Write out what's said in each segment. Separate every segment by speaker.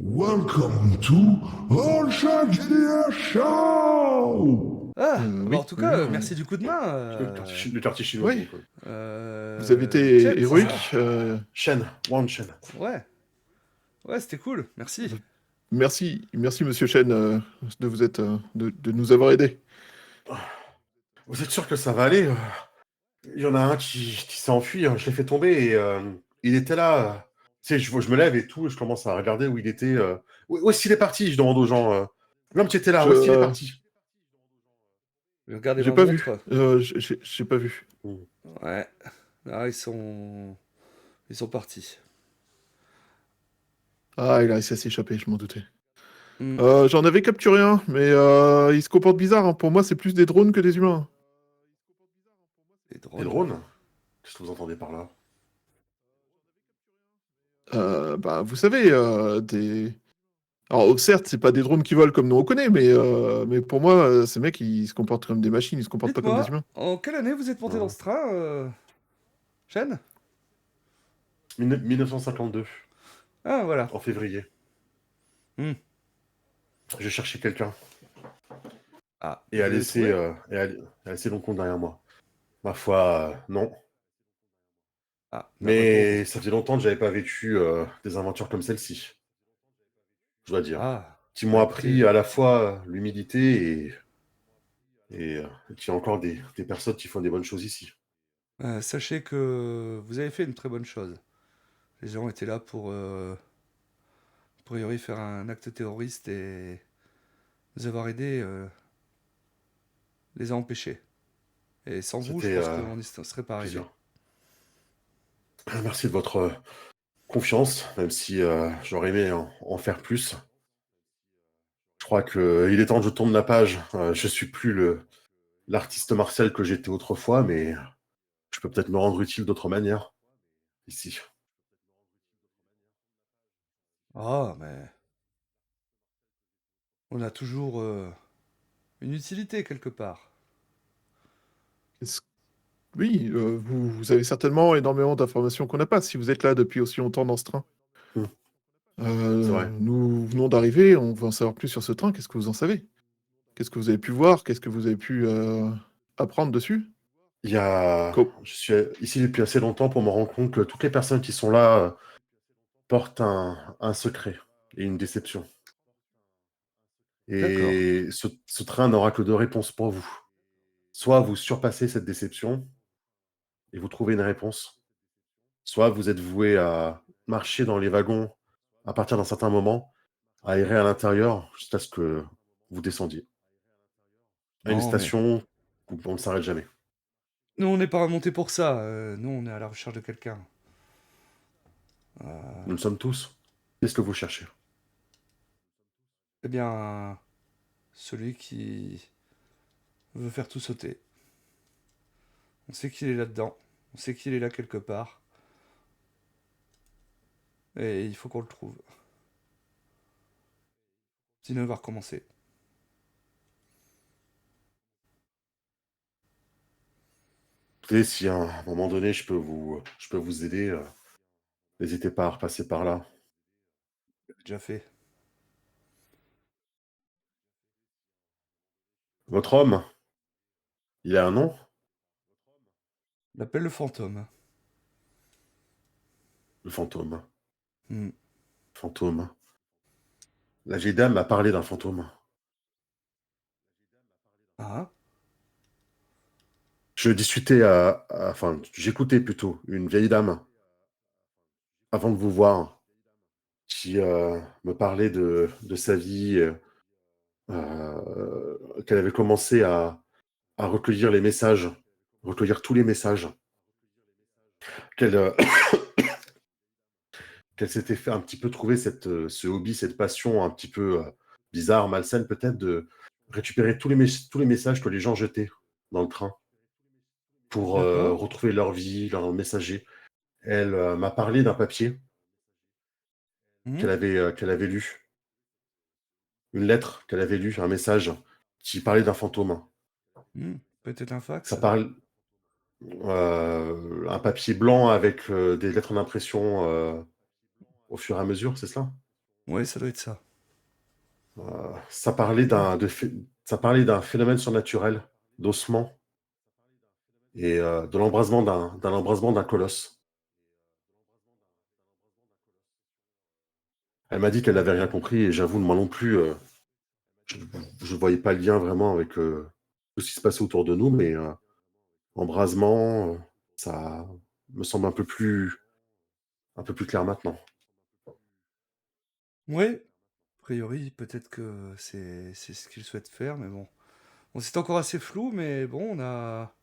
Speaker 1: Welcome to All Shark GDR Show!
Speaker 2: Ah! Bah, en
Speaker 3: Oui,
Speaker 2: tout
Speaker 3: oui,
Speaker 2: cas,
Speaker 3: oui,
Speaker 2: merci du coup de main,
Speaker 4: Le quartier chinois,
Speaker 3: oui,
Speaker 4: donc.
Speaker 3: vous avez été
Speaker 2: Chen, c'est ça?
Speaker 3: héroïque.
Speaker 4: Shen, Wang Shen.
Speaker 2: Ouais, ouais, c'était cool, merci.
Speaker 3: Merci Monsieur Chen de vous être, de nous avoir aidés.
Speaker 4: Vous êtes sûr que ça va aller? Il y en a un qui s'est enfui, je l'ai fait tomber et il était là. Tu sais, je me lève et tout, et je commence à regarder où il était. Où est-ce qu'il est parti? Je demande aux gens. L'homme qui était là,
Speaker 3: Je,
Speaker 4: où est-ce qu'il est parti?
Speaker 2: Je vais regarder
Speaker 3: j'ai
Speaker 2: ma
Speaker 3: pas vu.
Speaker 2: montre.
Speaker 3: J'ai pas vu.
Speaker 2: Ouais, là, ils sont partis.
Speaker 3: Ah, il a réussi à s'échapper, je m'en doutais.
Speaker 2: Hmm.
Speaker 3: J'en avais capturé un, mais il se comporte bizarre, hein. Pour moi, c'est plus des drones que des humains.
Speaker 2: Les
Speaker 4: Des
Speaker 2: drones.
Speaker 4: drones? Qu'est-ce que vous entendez par là?
Speaker 3: Bah, vous savez, des. Alors, certes, c'est pas des drones qui volent comme nous on connaît, mais pour moi, ces mecs, ils se comportent comme des machines, ils se comportent pas comme des
Speaker 2: Dites-moi,
Speaker 3: humains.
Speaker 2: en quelle année vous êtes monté dans
Speaker 4: Hein.
Speaker 2: ce train, Chen?
Speaker 4: 1952,
Speaker 2: Ah, voilà.
Speaker 4: en février.
Speaker 2: Hmm.
Speaker 4: Je cherchais quelqu'un
Speaker 2: Ah,
Speaker 4: et
Speaker 2: vous l'avez trouvé?
Speaker 4: a laissé long compte derrière moi. Ma foi, non.
Speaker 2: Ah,
Speaker 4: Mais ça faisait longtemps que j'avais pas vécu des aventures comme celle-ci, je dois dire.
Speaker 2: Ah,
Speaker 4: Qui
Speaker 2: bah
Speaker 4: m'ont
Speaker 2: écoutez,
Speaker 4: appris à la fois l'humilité et qu'il y a encore des personnes qui font des bonnes choses ici.
Speaker 2: sachez que vous avez fait une très bonne chose. Les gens étaient là pour, a priori, faire un acte terroriste et nous avoir aidés les a empêchés. Et sans vous, je
Speaker 4: C'était
Speaker 2: pense qu'on n'y serait pas arrivé.
Speaker 4: plaisir. Merci de votre confiance, même si j'aurais aimé en faire plus. Je crois qu'il est temps que je tourne la page. Je suis plus l'artiste martial que j'étais autrefois, mais je peux peut-être me rendre utile d'autres manières ici.
Speaker 2: Ah, mais on a toujours une utilité quelque part.
Speaker 3: Est-ce- Oui, vous avez certainement énormément d'informations qu'on n'a pas si vous êtes là depuis aussi longtemps dans ce train.
Speaker 4: Hmm, c'est vrai.
Speaker 3: Nous venons d'arriver, on veut en savoir plus sur ce train. Qu'est-ce que vous en savez? Qu'est-ce que vous avez pu voir? Qu'est-ce que vous avez pu apprendre dessus?
Speaker 4: Je suis ici depuis assez longtemps pour me rendre compte que toutes les personnes qui sont là portent un secret et une déception.
Speaker 2: D'accord.
Speaker 4: Et ce train n'aura que deux réponses pour vous. Soit vous surpassez cette déception et vous trouvez une réponse, soit vous êtes voué à marcher dans les wagons à partir d'un certain moment, à errer à l'intérieur jusqu'à ce que vous descendiez à une
Speaker 2: Non, mais
Speaker 4: station où on ne s'arrête jamais.
Speaker 2: nous, on n'est pas remonté pour ça. Nous, on est à la recherche de quelqu'un.
Speaker 4: Nous le sommes tous. Qu'est-ce que vous cherchez?
Speaker 2: Eh bien, celui qui veut faire tout sauter. On sait qu'il est là-dedans. On sait qu'il est là quelque part. Et il faut qu'on le trouve. Sinon, il va recommencer.
Speaker 4: Écoutez, si à un moment donné je peux vous aider, n'hésitez pas à repasser par là.
Speaker 2: C'est déjà fait.
Speaker 4: Votre homme, il a un nom?
Speaker 2: On l'appelle le fantôme.
Speaker 4: Le fantôme.
Speaker 2: Hmm.
Speaker 4: Fantôme. La vieille dame m'a parlé d'un fantôme.
Speaker 2: Ah,
Speaker 4: Je discutais enfin, j'écoutais plutôt une vieille dame avant de vous voir qui me parlait de sa vie, qu'elle avait commencé à recueillir les messages, recueillir tous les messages, qu'elle qu'elle s'était fait un petit peu trouver ce hobby, cette passion un petit peu bizarre, malsaine peut-être, de récupérer tous les messages que les gens jetaient dans le train pour
Speaker 2: d'accord.
Speaker 4: retrouver leur vie, leur messager. Elle m'a parlé d'un papier
Speaker 2: Hmm.
Speaker 4: qu'elle avait lu, une lettre qu'elle avait lue, un message qui parlait d'un fantôme.
Speaker 2: Hmm. Peut-être un fax.
Speaker 4: Ça parle un papier blanc avec des lettres d'impression au fur et à mesure, c'est cela?
Speaker 2: Ouais, ça doit être ça.
Speaker 4: Ça parlait ça parlait d'un phénomène surnaturel, d'ossement et de l'embrasement d'un colosse. Elle m'a dit qu'elle n'avait rien compris et j'avoue, moi non plus, je ne voyais pas le lien vraiment avec tout ce qui se passait autour de nous, mais embrasement, ça me semble un peu plus clair maintenant.
Speaker 2: Ouais, a priori, peut-être que c'est ce qu'il souhaite faire, mais bon. Bon, c'est encore assez flou, mais bon, on a.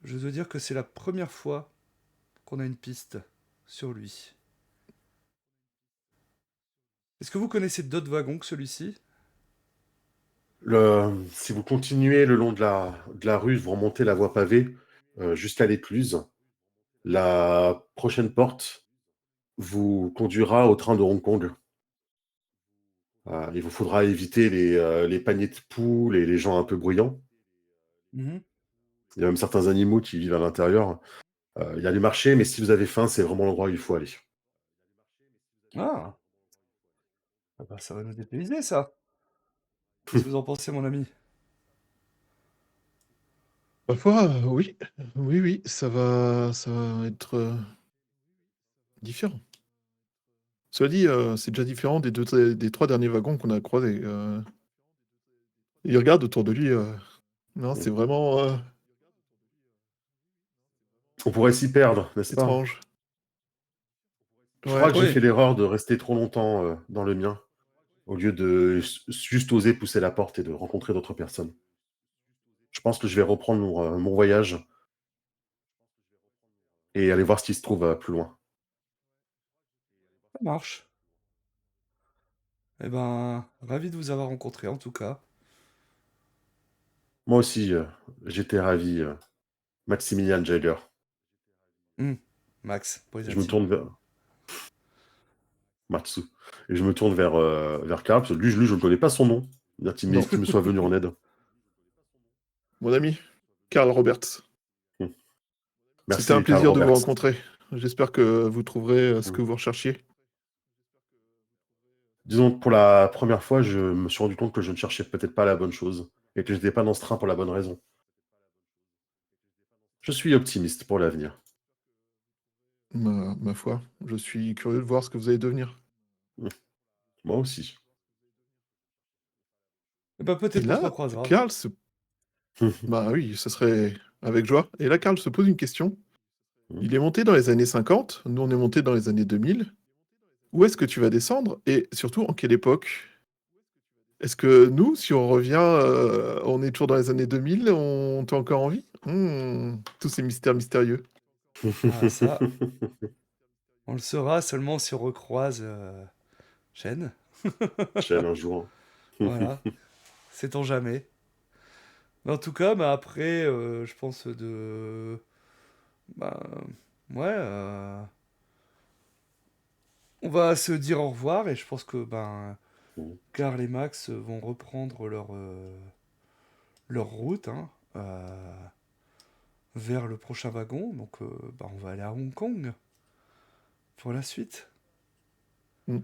Speaker 2: Je dois dire que c'est la première fois qu'on a une piste sur lui. Est-ce que vous connaissez d'autres wagons que celui-ci?
Speaker 4: Si vous continuez le long de la rue, vous remontez la voie pavée jusqu'à l'écluse, la prochaine porte vous conduira au train de Hong Kong. Il vous faudra éviter les paniers de poules et les gens un peu bruyants.
Speaker 2: Mhm.
Speaker 4: Il y a même certains animaux qui vivent à l'intérieur. Il y a les marchés, mais si vous avez faim, c'est vraiment l'endroit où il faut aller.
Speaker 2: Ah, ah bah, ça va nous dépayser, ça. Qu'est-ce que vous en pensez, mon ami?
Speaker 3: Ma foi, oui. Oui, oui, ça va être différent. Cela dit, c'est déjà différent des 3 derniers wagons qu'on a croisés. Il regarde autour de lui. Non, c'est vraiment
Speaker 4: On pourrait s'y perdre, n'est-ce pas?
Speaker 3: étrange.
Speaker 4: Je
Speaker 3: Ouais.
Speaker 4: crois que j'ai
Speaker 2: Oui.
Speaker 4: fait l'erreur de rester trop longtemps dans le mien, au lieu de juste oser pousser la porte et de rencontrer d'autres personnes. Je pense que je vais reprendre mon voyage et aller voir ce qui se trouve plus loin.
Speaker 2: Ça marche. Eh ben, ravi de vous avoir rencontré, en tout cas.
Speaker 4: Moi aussi, j'étais ravi, Maximilian Jagger.
Speaker 2: Hmm. Max, pour les
Speaker 4: Je me
Speaker 2: intimes.
Speaker 4: tourne vers Matsu. Et je me tourne vers Karl, parce que lui, je ne connais pas son nom, bien
Speaker 3: Non.
Speaker 4: qu'il me soit venu en aide.
Speaker 3: Mon ami, Karl Roberts.
Speaker 4: Hmm.
Speaker 3: C'était un
Speaker 4: Merci, Karl
Speaker 3: plaisir de vous
Speaker 4: Roberts.
Speaker 3: rencontrer. J'espère que vous trouverez ce
Speaker 4: Hmm.
Speaker 3: que vous recherchiez.
Speaker 4: Disons que pour la première fois, je me suis rendu compte que je ne cherchais peut-être pas la bonne chose et que je n'étais pas dans ce train pour la bonne raison. Je suis optimiste pour l'avenir.
Speaker 3: Ma foi, je suis curieux de voir ce que vous allez devenir.
Speaker 4: Hmm. Moi aussi.
Speaker 2: Eh ben,
Speaker 3: Et
Speaker 2: peut-être qu'on se
Speaker 3: là,
Speaker 2: recroisera.
Speaker 3: Karl se... Bah oui, ce serait avec joie. Et là, Karl se pose une question. Il est monté dans les années 50, nous on est monté dans les années 2000. Où est-ce que tu vas descendre? Et surtout, en quelle époque? Est-ce que nous, si on revient, on est toujours dans les années 2000, t'es encore en vie? Tous ces mystères mystérieux.
Speaker 2: Ah, ça, on le saura seulement si on recroise Shen.
Speaker 4: Chen, un jour.
Speaker 2: Voilà, sait-on jamais. Mais en tout cas, bah, après, je pense de. Bah, ouais, on va se dire au revoir et je pense que ben, Karl et Max vont reprendre leur route hein, vers le prochain wagon. Donc, bah, on va aller à Hong Kong pour la suite.
Speaker 3: Mm.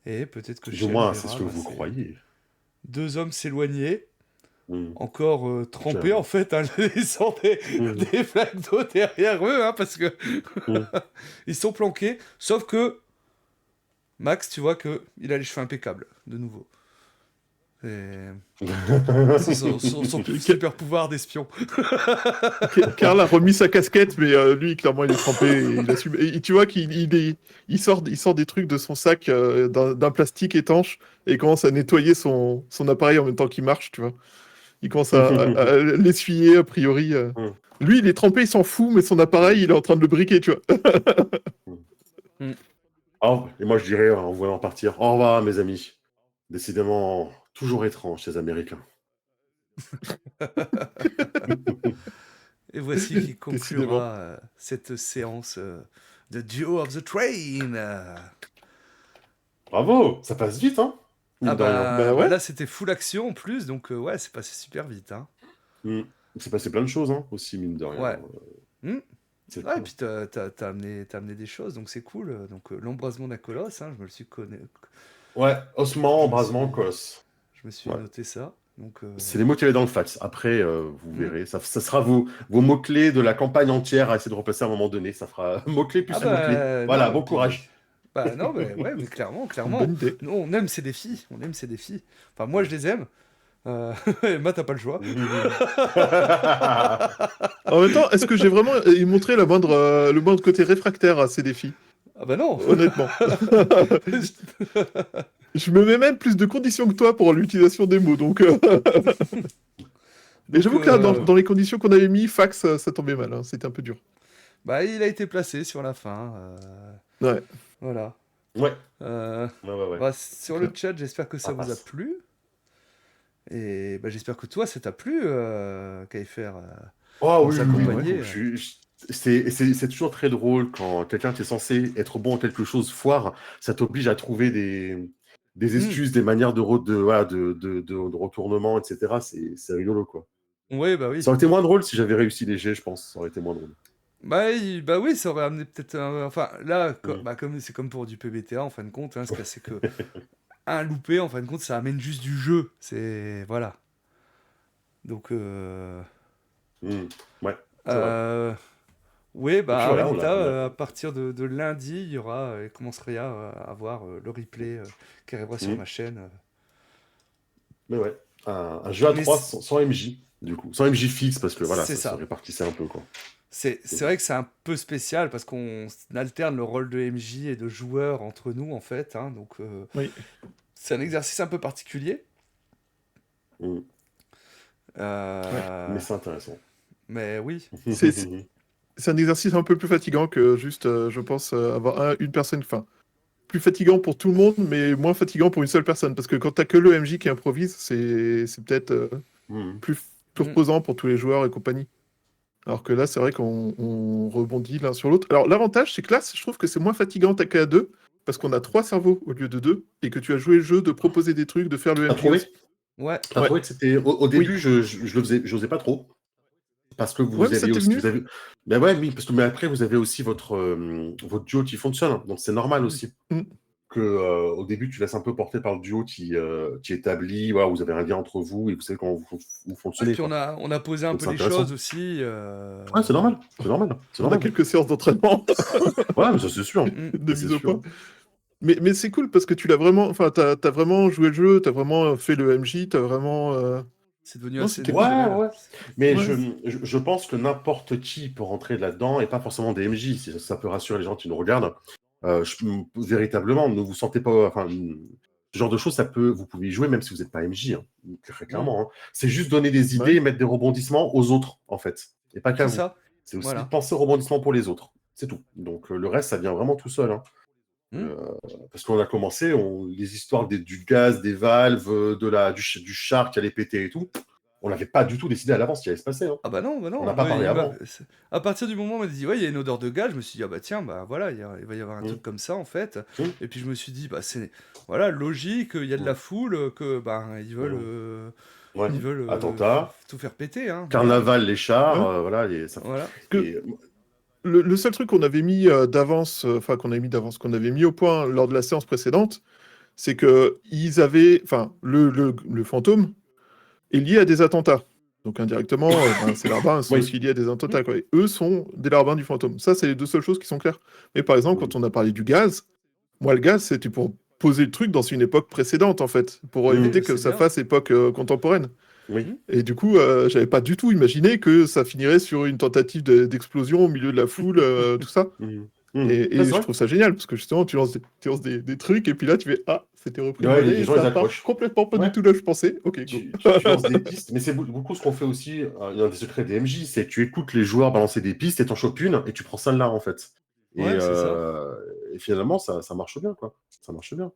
Speaker 2: Et peut-être que
Speaker 4: Du
Speaker 2: Shen
Speaker 4: moins, c'est ce
Speaker 2: verra
Speaker 4: que
Speaker 2: bah,
Speaker 4: vous
Speaker 2: ces
Speaker 4: croyez.
Speaker 2: deux hommes s'éloigner,
Speaker 4: Hmm.
Speaker 2: encore trempés
Speaker 4: Jamais.
Speaker 2: en fait, hein, laissant
Speaker 4: Hmm.
Speaker 2: des flaques d'eau derrière eux, hein, parce que
Speaker 4: Hmm.
Speaker 2: ils sont planqués. Sauf que Max, tu vois que il a les cheveux impeccables, de nouveau. Et c'est son super pouvoir d'espion.
Speaker 3: Karl a remis sa casquette, mais lui, clairement, il est trempé et il assume. Et tu vois il sort des trucs de son sac d'un plastique étanche et il commence à nettoyer son appareil en même temps qu'il marche, tu vois. Il commence à l'essuyer, a priori.
Speaker 4: Hmm.
Speaker 3: Lui, il est trempé, il s'en fout, mais son appareil, il est en train de le briquer, tu vois.
Speaker 2: Mm.
Speaker 4: Et moi, je dirais, en voyant partir, au revoir, mes amis. Décidément, toujours étrange, ces Américains.
Speaker 2: Et voici qui
Speaker 3: Décidément.
Speaker 2: conclura cette séance de Duo of the Train.
Speaker 4: Bravo, ça passe vite, hein,
Speaker 2: Ah
Speaker 4: mine de rien.
Speaker 2: bah,
Speaker 3: Bah
Speaker 2: bah
Speaker 3: ouais.
Speaker 2: là c'était full action en plus, donc ouais, c'est passé super vite. Hein.
Speaker 4: Hmm. Il s'est passé plein de choses, hein, aussi, mine de rien.
Speaker 2: Ouais. Hmm.
Speaker 4: C'est
Speaker 2: Ouais, et
Speaker 4: cool.
Speaker 2: puis t'as amené des choses, donc c'est cool. Donc l'embrasement d'un colosse, hein,
Speaker 4: Ouais, ossement,
Speaker 2: je me
Speaker 4: embrasement,
Speaker 2: suis,
Speaker 4: colosse.
Speaker 2: je me suis
Speaker 4: Ouais.
Speaker 2: noté ça. Donc
Speaker 4: C'est les mots qu'il y avait dans le fax. Après, vous
Speaker 2: hmm.
Speaker 4: verrez. Ça sera vos mots-clés de la campagne entière à essayer de replacer à un moment donné. Ça fera mots-clés
Speaker 2: Ah
Speaker 4: plus les mots-clés.
Speaker 2: bah
Speaker 4: Voilà,
Speaker 2: non, et
Speaker 4: bon
Speaker 2: puis
Speaker 4: courage.
Speaker 2: bah non, bah ouais, mais clairement,
Speaker 3: Une bonne idée.
Speaker 2: nous on aime ces défis, on aime ces défis. Enfin moi je les aime. Emma t'as pas le choix.
Speaker 3: En même temps, est-ce que j'ai vraiment montré le moindre côté réfractaire à ces défis?
Speaker 2: Ah bah non.
Speaker 3: Honnêtement. Je me mets même plus de conditions que toi pour l'utilisation des mots, donc... Mais
Speaker 2: Donc
Speaker 3: j'avoue que là, dans les conditions qu'on avait mis, fax, ça tombait mal, hein, c'était un peu dur.
Speaker 2: bah il a été placé sur la fin.
Speaker 3: Ouais,
Speaker 2: Voilà.
Speaker 4: Ouais,
Speaker 2: Euh,
Speaker 4: ouais.
Speaker 2: Bah, sur le
Speaker 3: clair.
Speaker 2: chat, j'espère que ça
Speaker 4: Ça
Speaker 2: vous a
Speaker 4: passe.
Speaker 2: plu. Et bah, j'espère que toi, ça t'a plu, Kaifer,
Speaker 4: Oh
Speaker 2: de
Speaker 4: oui,
Speaker 2: nous
Speaker 4: oui, oui,
Speaker 2: accompagner.
Speaker 4: beaucoup. C'est toujours très drôle quand quelqu'un qui est censé être bon en quelque chose foire, ça t'oblige à trouver des
Speaker 2: Hmm.
Speaker 4: excuses, des manières voilà, de retournement, etc. C'est rigolo, quoi.
Speaker 2: Ouais, bah
Speaker 4: Ça
Speaker 2: oui.
Speaker 4: aurait été moins drôle si j'avais réussi les jets, je pense. Ça aurait été moins drôle.
Speaker 2: Bah oui, ça aurait amené peut-être enfin, là,
Speaker 4: Mm.
Speaker 2: bah, comme c'est comme pour du PBTA, en fin de compte, hein, c'est que un loupé, en fin de compte, ça amène juste du jeu. C'est... Voilà. Donc,
Speaker 4: Mm. Ouais, c'est vrai.
Speaker 2: euh, oui,
Speaker 4: Et
Speaker 2: bah,
Speaker 4: puis voilà,
Speaker 2: Arenita, à partir de lundi, il y aura, commencerait à avoir le replay qui arrivera sur
Speaker 4: Mm.
Speaker 2: ma chaîne.
Speaker 4: Mais ouais, un jeu à
Speaker 2: Mais
Speaker 4: 3 sans MJ, du coup. Sans MJ fixe, parce que voilà,
Speaker 2: c'est
Speaker 4: ça se
Speaker 2: ça.
Speaker 4: répartissait un peu, quoi.
Speaker 2: C'est vrai que c'est un peu spécial parce qu'on alterne le rôle de MJ et de joueur entre nous en fait, hein, donc
Speaker 3: Oui.
Speaker 2: c'est un exercice un peu particulier.
Speaker 4: Mm.
Speaker 3: Ouais.
Speaker 4: Mais
Speaker 2: Euh,
Speaker 4: c'est intéressant.
Speaker 2: mais oui,
Speaker 3: C'est un exercice un peu plus fatigant que juste, je pense, avoir une personne... Enfin, plus fatigant pour tout le monde, mais moins fatigant pour une seule personne. Parce que quand t'as que le MJ qui improvise, c'est peut-être
Speaker 4: Mm.
Speaker 3: plus
Speaker 2: Mm.
Speaker 3: reposant pour tous les joueurs et compagnie. Alors que là, c'est vrai qu'on rebondit l'un sur l'autre. Alors, l'avantage, c'est que là, je trouve que c'est moins fatigant d'attaquer à deux, parce qu'on a 3 cerveaux au lieu de 2, et que tu as joué le jeu de proposer des trucs, de faire le
Speaker 4: T'as
Speaker 3: MJ
Speaker 4: trouvé?
Speaker 3: aussi.
Speaker 2: Ouais.
Speaker 4: T'as
Speaker 3: Ouais,
Speaker 4: trouvé que c'était. Au
Speaker 3: oui.
Speaker 4: début, je le faisais, j'osais pas trop. Parce que
Speaker 3: Ouais,
Speaker 4: vous
Speaker 3: mais ça
Speaker 4: avez
Speaker 3: t'est
Speaker 4: aussi.
Speaker 3: venu.
Speaker 4: Vous avez... Ben ouais, oui, parce que mais après, vous avez aussi votre duo qui fonctionne. Donc c'est normal aussi
Speaker 3: Mm.
Speaker 4: que au début, tu laisses un peu porter par le duo qui établit, voilà, vous avez un lien entre vous et vous savez comment vous
Speaker 2: Et
Speaker 4: fonctionnez,
Speaker 2: puis
Speaker 4: quoi.
Speaker 2: on a posé un
Speaker 4: Donc
Speaker 2: peu
Speaker 4: c'est
Speaker 2: les choses
Speaker 4: intéressant.
Speaker 2: aussi.
Speaker 4: Ouais, c'est normal. C'est normal. C'est
Speaker 3: On a
Speaker 4: normal.
Speaker 3: quelques séances d'entraînement
Speaker 4: Ouais, mais ça, c'est sûr.
Speaker 2: Mm.
Speaker 3: de
Speaker 4: Ça, c'est
Speaker 3: mise au point.
Speaker 4: sûr.
Speaker 3: Mais c'est cool parce que tu l'as vraiment. Enfin, t'as vraiment joué le jeu, t'as vraiment fait le MJ, t'as vraiment.
Speaker 2: C'est devenu
Speaker 3: Non,
Speaker 2: assez
Speaker 3: c'était cool.
Speaker 4: Ouais,
Speaker 2: naturel.
Speaker 4: ouais. Mais
Speaker 3: Ouais.
Speaker 4: je pense que n'importe qui peut rentrer là-dedans et pas forcément des MJ. Si ça peut rassurer les gens qui nous regardent. Véritablement, ne vous sentez pas. Enfin, ce genre de choses, vous pouvez y jouer même si vous n'êtes pas MJ, hein, très
Speaker 2: Mm.
Speaker 4: clairement. Hein. C'est juste donner des
Speaker 3: Bah
Speaker 4: idées
Speaker 3: oui.
Speaker 4: et mettre des rebondissements aux autres, en fait. Et pas qu'à
Speaker 2: C'est
Speaker 4: vous.
Speaker 2: ça.
Speaker 4: C'est aussi
Speaker 2: Voilà.
Speaker 4: penser aux rebondissements pour les autres. C'est tout. Donc le reste, ça vient vraiment tout seul. Hein.
Speaker 2: Mm.
Speaker 4: Euh, parce qu'on a commencé, les histoires du gaz, des valves, du char qui allait péter et tout, on n'avait pas du tout décidé à l'avance ce qui allait se passer. Hein.
Speaker 2: Ah bah non, bah
Speaker 4: On
Speaker 2: non.
Speaker 4: n'a pas
Speaker 2: Moi,
Speaker 4: parlé avant.
Speaker 2: à partir du moment où on m'a dit, ouais, il y a une odeur de gaz, je me suis dit, ah bah tiens, bah voilà, il va y avoir un
Speaker 4: Mmh.
Speaker 2: truc comme ça en fait.
Speaker 4: Mmh.
Speaker 2: Et puis je me suis dit, bah c'est voilà, logique, il y a de la
Speaker 4: Mmh.
Speaker 2: foule, que bah
Speaker 4: Mmh. Ouais.
Speaker 2: ils veulent
Speaker 4: Attentat,
Speaker 2: tout faire péter, hein, voilà.
Speaker 4: carnaval, les chars,
Speaker 3: Ouais.
Speaker 4: voilà. Et ça...
Speaker 2: Voilà.
Speaker 3: Que
Speaker 4: et...
Speaker 3: le seul truc qu'on avait mis d'avance, enfin qu'on avait mis au point lors de la séance précédente, c'est que ils avaient, enfin, le fantôme est lié à des attentats. Donc indirectement, ben, ces larbins sont
Speaker 4: Oui.
Speaker 3: aussi liés à des attentats, quoi. Et eux sont des larbins du fantôme. Ça, c'est les deux seules choses qui sont claires. Mais par exemple,
Speaker 4: Mmh.
Speaker 3: quand on a parlé du gaz, moi, le gaz, c'était pour poser le truc dans une époque précédente, en fait, pour
Speaker 4: Mmh.
Speaker 3: éviter que
Speaker 2: C'est
Speaker 3: ça
Speaker 2: bien.
Speaker 3: fasse époque contemporaine.
Speaker 4: Oui.
Speaker 2: Mm.
Speaker 3: Et du coup, j'avais pas du tout imaginé que ça finirait sur une tentative d'explosion au milieu de la foule, tout ça.
Speaker 4: Mmh. Mmh.
Speaker 3: Et
Speaker 4: Ouais, c'est
Speaker 3: je
Speaker 4: vrai.
Speaker 3: trouve ça génial, parce que justement, tu lances des trucs, et puis là, tu fais Ah, c'était repris le
Speaker 4: Ouais,
Speaker 3: relais,
Speaker 4: les
Speaker 3: et
Speaker 4: gens, ils
Speaker 3: ça part
Speaker 4: accrochent.
Speaker 3: complètement pas
Speaker 4: Ouais.
Speaker 3: du tout là où je pensais. Ok, go.
Speaker 4: Tu lances des pistes, mais c'est beaucoup ce qu'on fait aussi. Il y a un des secrets des MJ, c'est que tu écoutes les joueurs balancer des pistes et t'en chopes une et tu prends celle-là en fait.
Speaker 2: Ouais, c'est ça.
Speaker 4: Et finalement, ça marche bien, quoi. Ça marche bien.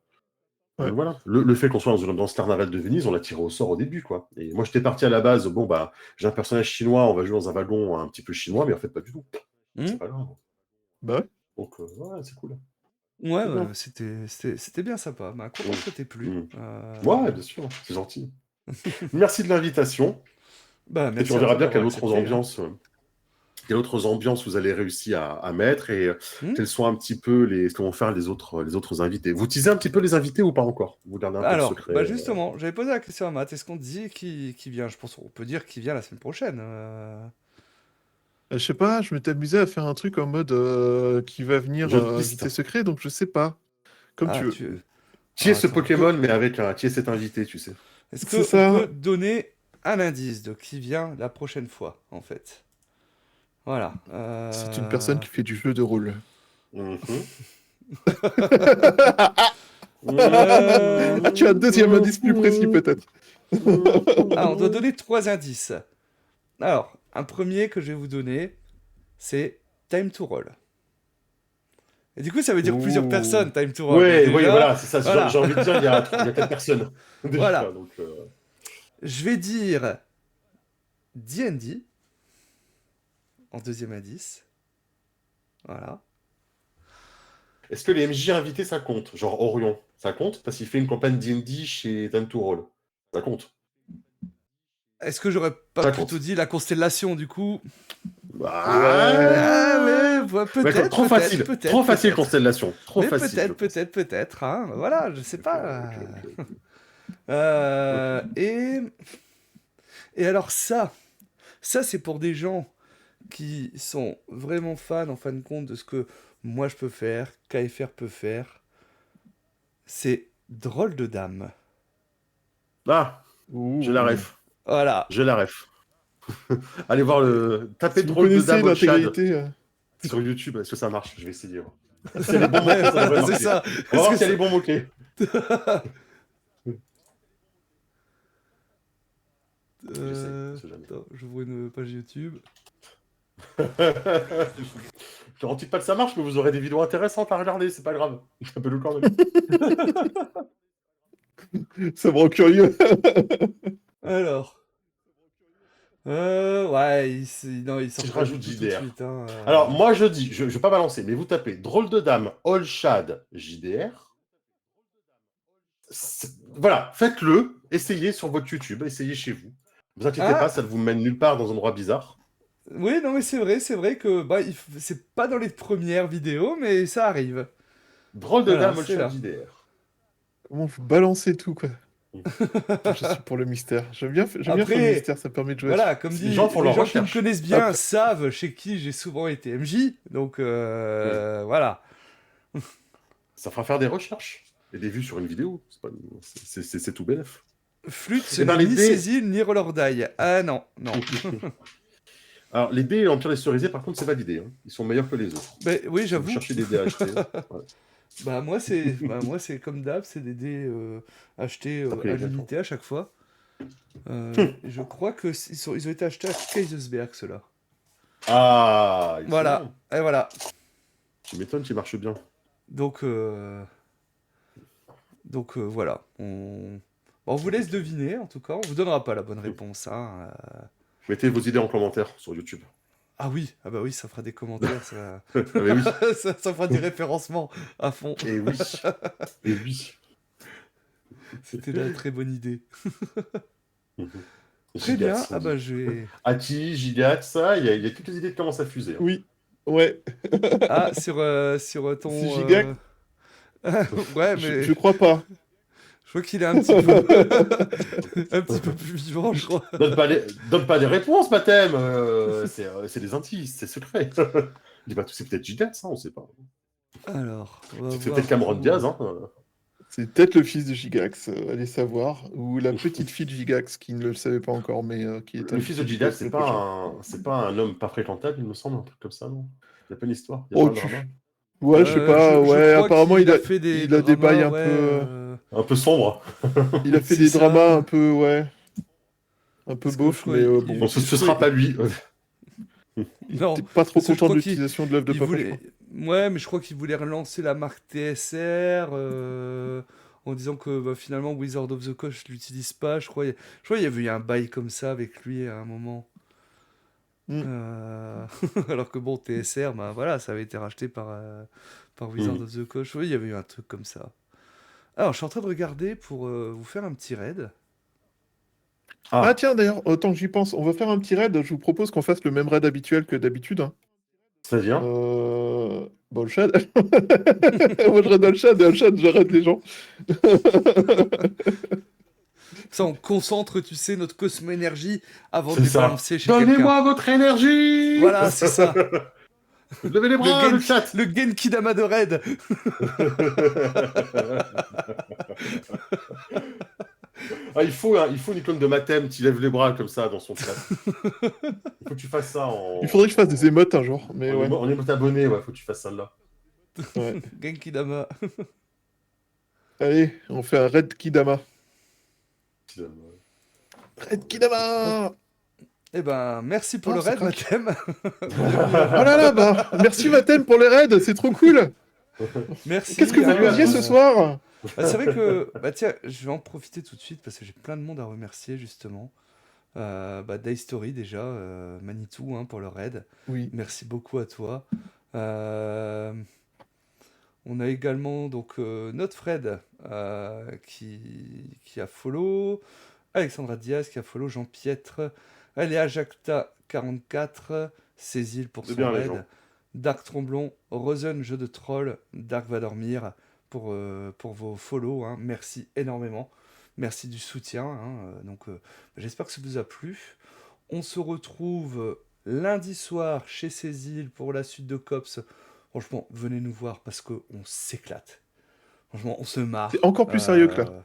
Speaker 3: Ouais.
Speaker 4: Donc voilà. Le fait qu'on soit dans ce carnaval de Venise, on l'a tiré au sort au début, quoi. Et moi, j'étais parti à la base, bon, bah, j'ai un personnage chinois, on va jouer dans un wagon un petit peu chinois, mais en fait, pas du tout.
Speaker 2: Mm.
Speaker 4: C'est pas grave.
Speaker 3: Bah ouais.
Speaker 4: Donc, ouais, c'est cool.
Speaker 2: Ouais,
Speaker 4: C'est bien.
Speaker 2: c'était bien sympa. Bah, content que ça t'ait plu.
Speaker 4: Mm. Ouais, bien sûr, c'est gentil. Merci de l'invitation.
Speaker 2: Bah,
Speaker 4: Et puis
Speaker 2: merci
Speaker 4: on
Speaker 2: à
Speaker 4: verra
Speaker 2: toi
Speaker 4: bien
Speaker 2: d'avoir
Speaker 4: quelle autre
Speaker 2: accepté, hein.
Speaker 4: ambiance quelles autres ambiances vous allez réussir à mettre et
Speaker 2: Hmm.
Speaker 4: quels sont un petit peu ce que vont faire les autres invités. Vous teasez un petit peu les invités ou pas encore? Vous gardez un peu le
Speaker 2: Alors,
Speaker 4: secret.
Speaker 2: bah justement, j'avais posé la question à Matt. Est-ce qu'on dit qui vient? Je pense qu'on peut dire qui vient la semaine prochaine.
Speaker 3: Je sais pas, je m'étais amusé à faire un truc en mode qui va venir
Speaker 4: Jeu de piste.
Speaker 3: invité secret, donc je sais pas. Comme
Speaker 2: Ah,
Speaker 3: tu veux.
Speaker 4: Qui est
Speaker 2: Alors,
Speaker 4: ce
Speaker 2: attends,
Speaker 4: Pokémon, mais avec qui est cet invité, tu sais?
Speaker 2: Est-ce
Speaker 3: C'est
Speaker 2: qu'on
Speaker 3: ça.
Speaker 2: peut donner un indice de qui vient la prochaine fois, en fait? Voilà.
Speaker 3: C'est une personne qui fait du jeu de rôle.
Speaker 4: Mhm.
Speaker 3: Ah, tu as un deuxième indice plus précis peut-être.
Speaker 2: Ah, on doit donner 3 indices. Alors, un premier que je vais vous donner, c'est Time to Roll. Et du coup, ça veut dire plusieurs
Speaker 3: Ouh.
Speaker 2: personnes, Time to Roll.
Speaker 4: Ouais,
Speaker 2: Donc
Speaker 4: oui,
Speaker 2: déjà,
Speaker 4: voilà, c'est ça.
Speaker 2: voilà.
Speaker 4: J'ai envie de dire, il y a 4 personnes. Déjà,
Speaker 2: Voilà.
Speaker 4: donc,
Speaker 2: Je vais dire D&D en deuxième indice. Voilà.
Speaker 4: est-ce que les MJ invités, ça compte? Genre Orion, ça compte? Parce qu'il fait une campagne D&D chez Time to Roll. Ça compte.
Speaker 2: Est-ce que j'aurais pas
Speaker 4: Ça
Speaker 2: plutôt
Speaker 4: compte.
Speaker 2: dit la constellation, du coup?
Speaker 4: Ah,
Speaker 2: mais
Speaker 4: ouais,
Speaker 2: peut-être,
Speaker 4: trop facile.
Speaker 2: peut-être,
Speaker 4: Trop facile,
Speaker 2: peut-être.
Speaker 4: Constellation. Trop
Speaker 2: Mais
Speaker 4: facile. je pense.
Speaker 2: peut-être, hein. Voilà, je sais
Speaker 4: Ok,
Speaker 2: pas.
Speaker 4: ok, ok.
Speaker 2: Euh,
Speaker 4: Ok.
Speaker 2: et alors ça c'est pour des gens qui sont vraiment fans, en fin de compte, de ce que moi je peux faire, KFR peut faire. C'est Drôle de Dame.
Speaker 4: Ah,
Speaker 3: Ouh.
Speaker 4: je la ref.
Speaker 2: Voilà.
Speaker 4: Je la ref. Allez voir tapez
Speaker 3: Si vous
Speaker 4: drôle de
Speaker 3: connaissez
Speaker 4: dame au Chad
Speaker 3: l'intégralité.
Speaker 4: sur YouTube. Est-ce que ça marche? Je vais essayer. Si elle est bon mots-clés,
Speaker 2: Ouais,
Speaker 4: ça devrait
Speaker 2: voilà, c'est
Speaker 4: marcher.
Speaker 2: ça.
Speaker 4: On va
Speaker 2: Est-ce
Speaker 4: voir
Speaker 2: que
Speaker 4: si elle
Speaker 2: ça-
Speaker 4: est bon mots-clés. J'essaye, on sait jamais.
Speaker 2: Attends, j'ouvre une page YouTube.
Speaker 4: Je garantis pas que ça marche, mais vous aurez des vidéos intéressantes à regarder, c'est pas grave. Un peu le quand même.
Speaker 3: Ça me rend curieux.
Speaker 2: Alors. Ouais, non, il
Speaker 4: Si
Speaker 2: sort
Speaker 4: je
Speaker 2: pas
Speaker 4: rajoute
Speaker 2: du tout de
Speaker 4: JDR.
Speaker 2: suite. Hein,
Speaker 4: Alors, moi je dis, je vais pas balancer, mais vous tapez drôle de dame, All Shad, JDR. Voilà, faites-le, essayez sur votre YouTube, essayez chez vous. Ne vous inquiétez
Speaker 2: Ah,
Speaker 4: pas, ça ne vous mène nulle part dans un endroit bizarre.
Speaker 2: oui, non, mais c'est vrai que bah, c'est pas dans les premières vidéos, mais ça arrive.
Speaker 4: Drôle de
Speaker 2: Voilà,
Speaker 4: dame, All
Speaker 2: c'est
Speaker 4: Shad,
Speaker 2: là.
Speaker 4: JDR.
Speaker 3: Comment vous balancez tout, quoi. Je suis pour le mystère. J'aime bien faire le
Speaker 2: Après,
Speaker 3: mystère, ça permet de jouer.
Speaker 2: voilà, comme
Speaker 4: Les
Speaker 2: dit,
Speaker 4: gens font
Speaker 2: les
Speaker 4: leur
Speaker 2: gens qui me
Speaker 4: recherche.
Speaker 2: connaissent bien
Speaker 3: Après-
Speaker 2: savent chez qui j'ai souvent été MJ, donc voilà.
Speaker 4: Ça fera faire des recherches et des vues sur une vidéo. C'est tout bénef.
Speaker 2: Flûte, ce
Speaker 4: Eh ben,
Speaker 2: n'est
Speaker 4: les
Speaker 2: ni
Speaker 4: dés-
Speaker 2: Cécile ni Roller Die. Ah non, non.
Speaker 4: Alors, les dés Empire des Cerisiers, par contre, c'est validé. Hein. Ils sont meilleurs que les autres.
Speaker 2: Ben, oui,
Speaker 4: Si vous
Speaker 2: j'avoue.
Speaker 4: cherchez des dés à acheter. Ouais.
Speaker 2: Bah moi c'est comme d'hab, c'est des dés achetés
Speaker 4: Ça plaît
Speaker 2: à
Speaker 4: exactement.
Speaker 2: l'unité à chaque fois. Et je crois que ils ont été achetés à Kaisersberg ceux-là.
Speaker 4: Ah, excellent.
Speaker 2: Voilà, et voilà.
Speaker 4: Tu m'étonnes, tu marches bien.
Speaker 2: Donc voilà, on vous laisse deviner en tout cas, on vous donnera pas la bonne réponse. Hein.
Speaker 4: Mettez vos idées en commentaire sur YouTube.
Speaker 2: Ah oui, ah bah oui, ça fera des commentaires, ça,
Speaker 4: Ah, mais oui.
Speaker 2: ça fera des référencements à fond.
Speaker 4: Et oui. Et oui.
Speaker 2: C'était la très bonne idée. Très bien,
Speaker 4: Gigax, on
Speaker 2: ah bah
Speaker 4: dit.
Speaker 2: je vais...
Speaker 4: Aki, Gigax, ça, il y a toutes les idées qui commencent à fuser. Hein.
Speaker 3: Oui, ouais.
Speaker 2: Ah, sur ton...
Speaker 3: C'est Gigax
Speaker 2: ouais, mais
Speaker 3: Je crois pas.
Speaker 2: je crois qu'il est un petit peu... un petit peu plus vivant, je crois.
Speaker 4: Donne pas des réponses, Baptême. C'est des indices, c'est secret. Dis pas tout, c'est peut-être Gigax, hein, on sait pas.
Speaker 2: Alors, on va
Speaker 4: C'est
Speaker 2: voir
Speaker 4: peut-être Cameron
Speaker 2: pour-
Speaker 4: Diaz. Hein.
Speaker 3: C'est peut-être le fils de Gigax, allez savoir. Ou la petite fille de Gigax qui ne le savait pas encore, mais qui est
Speaker 4: Le fils de Gigax, c'est pas un homme pas fréquentable, il me semble, un truc comme ça, non? Il y a pas une histoire, il y a
Speaker 3: Oh,
Speaker 4: pas un drama.
Speaker 3: Ouais, je sais pas,
Speaker 2: je
Speaker 3: ouais,
Speaker 2: crois
Speaker 3: apparemment
Speaker 2: qu'il
Speaker 3: il a
Speaker 2: fait des
Speaker 3: il a des
Speaker 2: dramas,
Speaker 3: bails un
Speaker 2: ouais,
Speaker 3: peu.
Speaker 4: Un peu sombre.
Speaker 3: Il a fait
Speaker 2: c'est
Speaker 3: des
Speaker 2: ça.
Speaker 3: dramas un peu, ouais. Un peu
Speaker 2: Parce que
Speaker 3: beauf,
Speaker 2: je crois
Speaker 3: mais
Speaker 2: il-
Speaker 3: bon.
Speaker 4: Bon, ce sera pas lui.
Speaker 2: Non,
Speaker 3: T'es pas trop
Speaker 2: parce que je
Speaker 3: content de
Speaker 2: crois
Speaker 3: l'utilisation de l'œuvre de
Speaker 2: il
Speaker 3: papa, je
Speaker 2: voulait... Ouais, mais je crois qu'il voulait relancer la marque TSR en disant que bah, finalement Wizard of the Coast l'utilise pas. Je crois il y avait eu un bail comme ça avec lui à un moment.
Speaker 3: Mm.
Speaker 2: Alors que bon, TSR, bah, voilà, ça avait été racheté par Wizard
Speaker 4: Mm.
Speaker 2: of the Coast. Oui, il y avait eu un truc comme ça. Alors, je suis en train de regarder pour vous faire un petit raid.
Speaker 3: Ah
Speaker 4: Ah,
Speaker 3: tiens, d'ailleurs, autant que j'y pense, on va faire un petit raid. Je vous propose qu'on fasse le même raid habituel que d'habitude, hein.
Speaker 4: c'est-à-dire?
Speaker 3: Bah, le chat. Moi, je raid le chat, et le chat, je raid les gens.
Speaker 2: Ça, on concentre, tu sais, notre cosmo-énergie avant de
Speaker 4: C'est
Speaker 2: les
Speaker 4: ça.
Speaker 2: balancer chez quelqu'un.
Speaker 4: Donnez-moi votre énergie!
Speaker 2: Voilà, c'est ça.
Speaker 4: Levez les
Speaker 2: Le,
Speaker 4: bras, le
Speaker 2: Genki,
Speaker 4: chat!
Speaker 2: le Genkidama de Raid.
Speaker 4: Ah, il faut une icône de Mathem qui lève les bras comme ça dans son chat. Il faut que tu fasses ça
Speaker 3: Il faudrait que je fasse des émotes un jour, mais ouais.
Speaker 4: en émote abonné, ouais, faut que tu fasses ça là.
Speaker 3: Ouais.
Speaker 2: Genkidama.
Speaker 3: Allez, on fait un raid Kidama. Raid
Speaker 2: Oh,
Speaker 3: Kidama!
Speaker 2: eh ben, merci pour
Speaker 3: Oh,
Speaker 2: le
Speaker 3: ça
Speaker 2: raid,
Speaker 3: craque.
Speaker 2: Mathem.
Speaker 3: Oh là là, bah, merci Mathem pour les raids, c'est trop cool!
Speaker 2: Merci.
Speaker 3: Qu'est-ce que vous
Speaker 4: Salut à
Speaker 3: faisiez
Speaker 4: tous.
Speaker 3: ce soir?
Speaker 2: Bah, c'est vrai que, bah tiens, je vais en profiter tout de suite parce que j'ai plein de monde à remercier justement. Daystory déjà, Manitou hein, pour le raid.
Speaker 3: Oui.
Speaker 2: Merci beaucoup à toi. Euh, on a également donc notre Fred qui a follow, Alexandra Diaz qui a follow, Jean-Pietre, Aléa Jacta 44, Cécile pour
Speaker 4: C'est
Speaker 2: son
Speaker 4: bien, les
Speaker 2: raid,
Speaker 4: gens.
Speaker 2: Dark Tromblon, Rosen Jeu de Troll, Dark va dormir pour vos follow, hein. Merci énormément. Merci du soutien, hein. J'espère que ça vous a plu. On se retrouve lundi soir chez Cécile pour la suite de Cops. Franchement, venez nous voir parce qu'on s'éclate. Franchement, on se marre.
Speaker 3: C'est encore plus sérieux que là.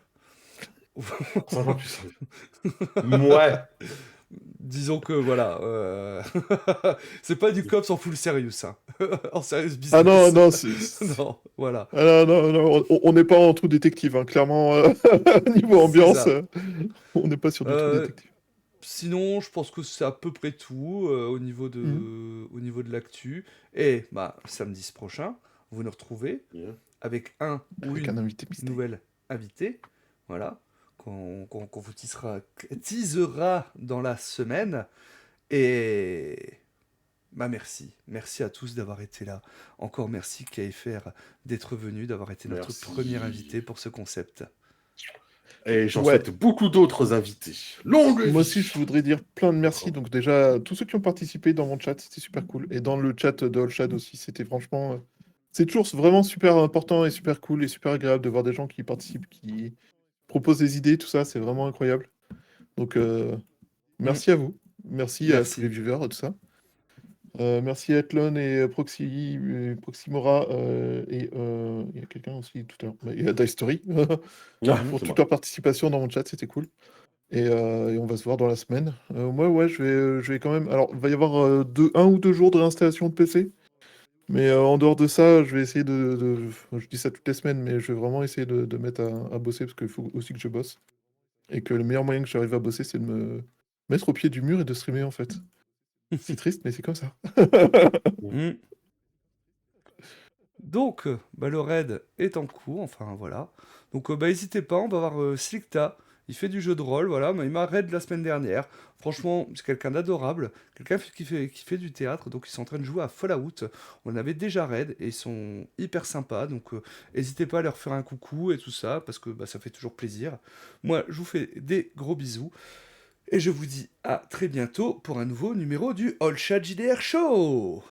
Speaker 4: C'est encore plus sérieux. Ouais.
Speaker 2: Disons que voilà, c'est pas du cops en full serious, hein. En serious business.
Speaker 3: Ah non, non,
Speaker 2: non, voilà.
Speaker 3: Ah non, non, on n'est pas en trou détective, hein. Clairement, niveau
Speaker 2: C'est
Speaker 3: ambiance,
Speaker 2: ça.
Speaker 3: on n'est pas sur du trou
Speaker 2: Euh,
Speaker 3: détective.
Speaker 2: Sinon, je pense que c'est à peu près tout au niveau
Speaker 3: Mhm.
Speaker 2: de l'actu. Et bah samedi prochain, vous nous retrouvez
Speaker 4: Bien.
Speaker 2: avec un ou
Speaker 3: Avec
Speaker 2: une
Speaker 3: un invité mystère.
Speaker 2: nouvelle invitée, voilà, qu'on vous teasera dans la semaine. Et bah merci à tous d'avoir été là. Encore merci KFR d'être venu, d'avoir été notre
Speaker 4: Merci.
Speaker 2: premier invité pour ce concept.
Speaker 4: Et j'en
Speaker 3: Ouais.
Speaker 4: souhaite beaucoup d'autres invités. Longue
Speaker 3: Moi
Speaker 4: vie.
Speaker 3: aussi, je voudrais dire plein de merci. Donc déjà, tous ceux qui ont participé dans mon chat, c'était super cool. Et dans le chat de Allshad aussi, c'était franchement... c'est toujours vraiment super important et super cool et super agréable de voir des gens qui participent, qui proposent des idées, tout ça, c'est vraiment incroyable. Donc, merci à vous. Merci à tous
Speaker 2: Merci.
Speaker 3: les viewers, tout ça. Merci à Etlon et Proximora et il y a quelqu'un aussi tout à l'heure. Il y a Diestory
Speaker 4: Ah,
Speaker 3: pour
Speaker 4: c'est
Speaker 3: toute
Speaker 4: moi.
Speaker 3: leur participation dans mon chat, c'était cool. Et on va se voir dans la semaine. Moi, ouais, je vais quand même. Alors, il va y avoir un ou deux jours de réinstallation de PC. Mais en dehors de ça, je vais essayer je dis ça toutes les semaines, mais je vais vraiment essayer de mettre à bosser parce qu'il faut aussi que je bosse. Et que le meilleur moyen que j'arrive à bosser, c'est de me mettre au pied du mur et de streamer en fait. C'est triste, mais c'est comme ça.
Speaker 2: Mm. Donc, le raid est en cours, enfin voilà. Donc, n'hésitez pas, on va voir Slikta. Il fait du jeu de rôle, voilà. Mais il m'a raid la semaine dernière. Franchement, c'est quelqu'un d'adorable. Quelqu'un qui fait du théâtre. Donc, ils sont en train de jouer à Fallout. On avait déjà raid et ils sont hyper sympas. Donc, n'hésitez pas à leur faire un coucou et tout ça. Parce que ça fait toujours plaisir. Moi, je vous fais des gros bisous. Et je vous dis à très bientôt pour un nouveau numéro du All Chat JDR Show.